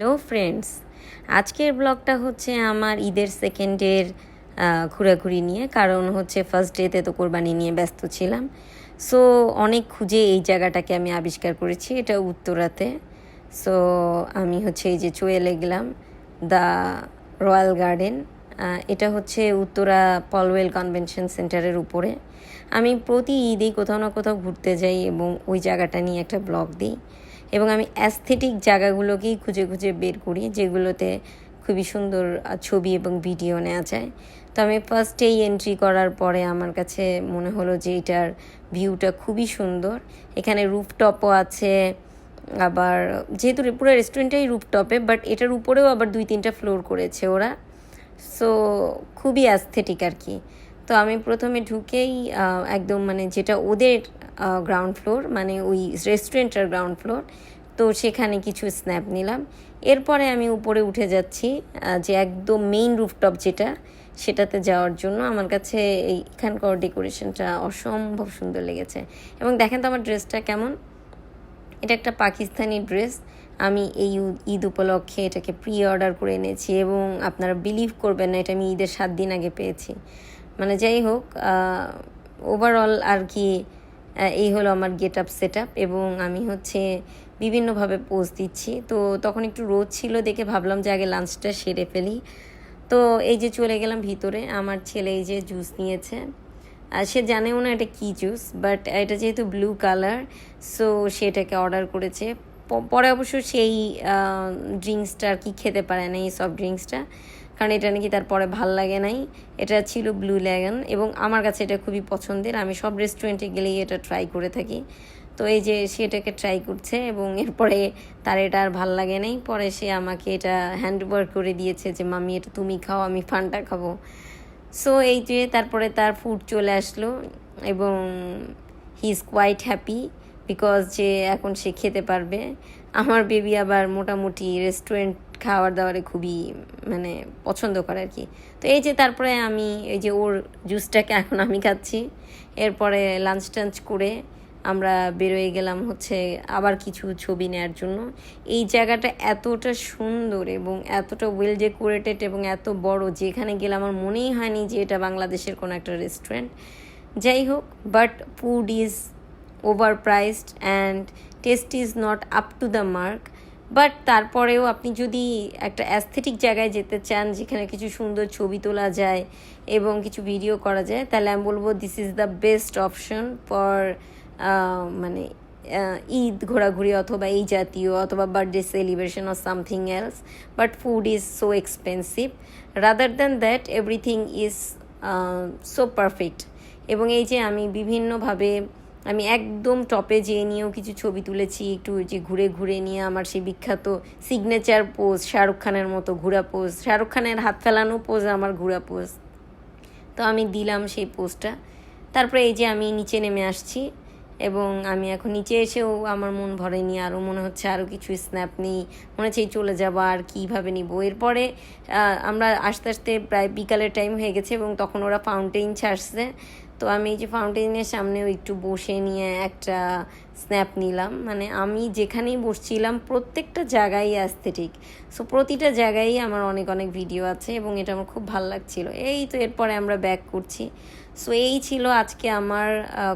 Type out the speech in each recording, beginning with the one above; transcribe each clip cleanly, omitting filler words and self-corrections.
Hello friends, আজকের ব্লগটা হচ্ছে আমার ঈদের সেকেন্ডের ঘোরাঘুরি নিয়ে। কারণ হচ্ছে ফার্স্ট ডেতে তো কোরবানি নিয়ে ব্যস্ত ছিলাম। সো অনেক খুঁজে এই জায়গাটাকে আমি আবিষ্কার করেছি। এটা উত্তরাতে। সো আমি হচ্ছে এই যে চলে গেলাম দ্য রয়্যাল গার্ডেন। এটা হচ্ছে উত্তরা পলওয়েল কনভেনশন সেন্টারের উপরে। আমি প্রতি ঈদেই কোথাও না কোথাও ঘুরতে যাই এবং ওই জায়গাটা নিয়ে একটা ব্লগ দিই। এবং আমি অ্যাস্থেটিক জায়গাগুলোকেই খুঁজে খুঁজে বের করি, যেগুলোতে খুবই সুন্দর ছবি এবং ভিডিও নেওয়া যায়। তো আমি ফার্স্টেই এন্ট্রি করার পরে আমার কাছে মনে হলো যে এটার ভিউটা খুবই সুন্দর। এখানে রুফটপও আছে, আবার যেহেতু পুরো রেস্টুরেন্টটাই রুফটপে, বাট এটার উপরেও আবার 2-3টা ফ্লোর করেছে ওরা। সো খুবই অ্যাস্থেটিক আর কি। তো আমি প্রথমে ঢুকেই একদম মানে যেটা ওদের গ্রাউন্ড ফ্লোর, মানে ওই রেস্টুরেন্টের গ্রাউন্ড ফ্লোর, তো সেখানে কিছু স্ন্যাপ নিলাম। এরপরে আমি উপরে উঠে যাচ্ছি যে একদম মেইন রুফটপ যেটা, সেটাতে যাওয়ার জন্য। আমার কাছে এইখানকার ডেকোরেশনটা অসম্ভব সুন্দর লেগেছে। এবং দেখেন তো আমার ড্রেসটা কেমন। এটা একটা পাকিস্তানি ড্রেস। আমি এই ঈদ উপলক্ষে এটাকে প্রি অর্ডার করে এনেছি এবং আপনারা বিলিভ করবেন না, এটা আমি ঈদের 7 দিন আগে পেয়েছি। মানে যাই হোক, ওভারঅল আর কি এই হলো আমার গেট আপ সেট আপ। এবং আমি হচ্ছে বিভিন্নভাবে পোজ দিচ্ছি। তো তখন একটু রোদ ছিল দেখে ভাবলাম যে আগে লাঞ্চটা সেরে ফেলি। তো এই যে চলে গেলাম ভিতরে। আমার ছেলে এই যে জুস নিয়েছে, আর সে জানেও না এটা কী জুস, বাট এটা যেহেতু ব্লু কালার, সো সেটাকে অর্ডার করেছে। পরে অবশ্য সেই ড্রিঙ্কসটা আর কি খেতে পারে না, এই সফট ড্রিঙ্কসটা, কারণ এটা নাকি তারপরে ভাল লাগে নাই। এটা ছিল ব্লু ল্যাগন এবং আমার কাছে এটা খুবই পছন্দের। আমি সব রেস্টুরেন্টে গেলেই এটা ট্রাই করে থাকি। তো এই যে সে এটাকে ট্রাই করছে এবং এরপরে তার এটা আর ভাল লাগে নাই। পরে সে আমাকে এটা হ্যান্ড ওভার করে দিয়েছে যে মামি এটা তুমি খাও, আমি ফানটা খাবো। সো এই যে তারপরে তার ফুড চলে আসলো এবং he is quite happy because যে এখন সে খেতে পারবে। আমার বেবি আবার মোটামুটি রেস্টুরেন্ট খাওয়ার দাওয়ারে খুবই মানে পছন্দ করে আর কি। তো এই যে তারপরে আমি এই যে ওর জুসটাকে এখন আমি খাচ্ছি। এরপরে লাঞ্চ টাঞ্চ করে আমরা বেরোয় গেলাম হচ্ছে আবার কিছু ছবি নেওয়ার জন্য। এই জায়গাটা এতটা সুন্দর এবং এতটা ওয়েল ডেকোরেটেড এবং এত বড়, যেখানে গেলে আমার মনেই হয়নি যে এটা বাংলাদেশের কোনো একটা রেস্টুরেন্ট। যাই হোক, but food is over priced and test is not up to the mark. But তারপরেও আপনি যদি একটা অ্যাস্থেটিক জায়গায় যেতে চান, যেখানে কিছু সুন্দর ছবি তোলা যায় এবং কিছু ভিডিও করা যায়, তাহলে আমি বলবো this is the best option for মানে ঈদ ঘোরাঘুরি অথবা এই জাতীয়, অথবা birthday celebration or something else. But food is so expensive. Rather than that everything is so perfect. এবং এই যে আমি বিভিন্নভাবে আমি একদম টপে যেয়ে নিয়েও কিছু ছবি তুলেছি, একটু যে ঘুরে ঘুরে নিয়ে আমার সেই বিখ্যাত সিগনেচার পোজ, শাহরুখ খানের মতো ঘোরা পোজ, শাহরুখ খানের হাত ফেলানো পোজ আমার ঘোরা পোজ। তো আমি দিলাম সেই পোজটা। তারপরে এই যে আমি নিচে নেমে আসছি এবং আমি এখন নিচে এসেও আমার মন ভরেনি, আরও মনে হচ্ছে আরও কিছু স্ন্যাপ নিই, মনে হচ্ছে চলে যাবো, আর কীভাবে নিব। এরপরে আমরা আস্তে আস্তে প্রায় বিকালের টাইম হয়ে গেছে এবং তখন ওরা ফাউন্টেন ছাড়ছে। তো আমি এই যে ফাউন্টেনের সামনেও একটু বসে নিয়ে একটা স্ন্যাপ নিলাম। মানে আমি যেখানেই বসছিলাম প্রত্যেকটা জায়গায় অ্যাস্থেটিক। সো প্রতিটা জায়গায় আমার অনেক অনেক ভিডিও আছে এবং এটা আমার খুব ভালো লাগছিল। এই তো এরপরে আমরা ব্যাক করছি। সো এই ছিল আজকে আমার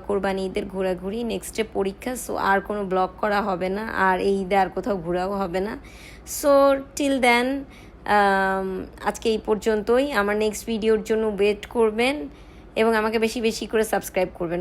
কোরবানি ঈদের ঘোরাঘুরি। নেক্সটে পরীক্ষা, সো আর কোনো ব্লগ করা হবে না, আর এই ঈদে আর কোথাও ঘোরাও হবে না। সো টিল দেন আজকে এই পর্যন্তই। আমার নেক্সট ভিডিওর জন্য ওয়েট করবেন এবং আমাকে বেশি বেশি করে সাবস্ক্রাইব করবেন।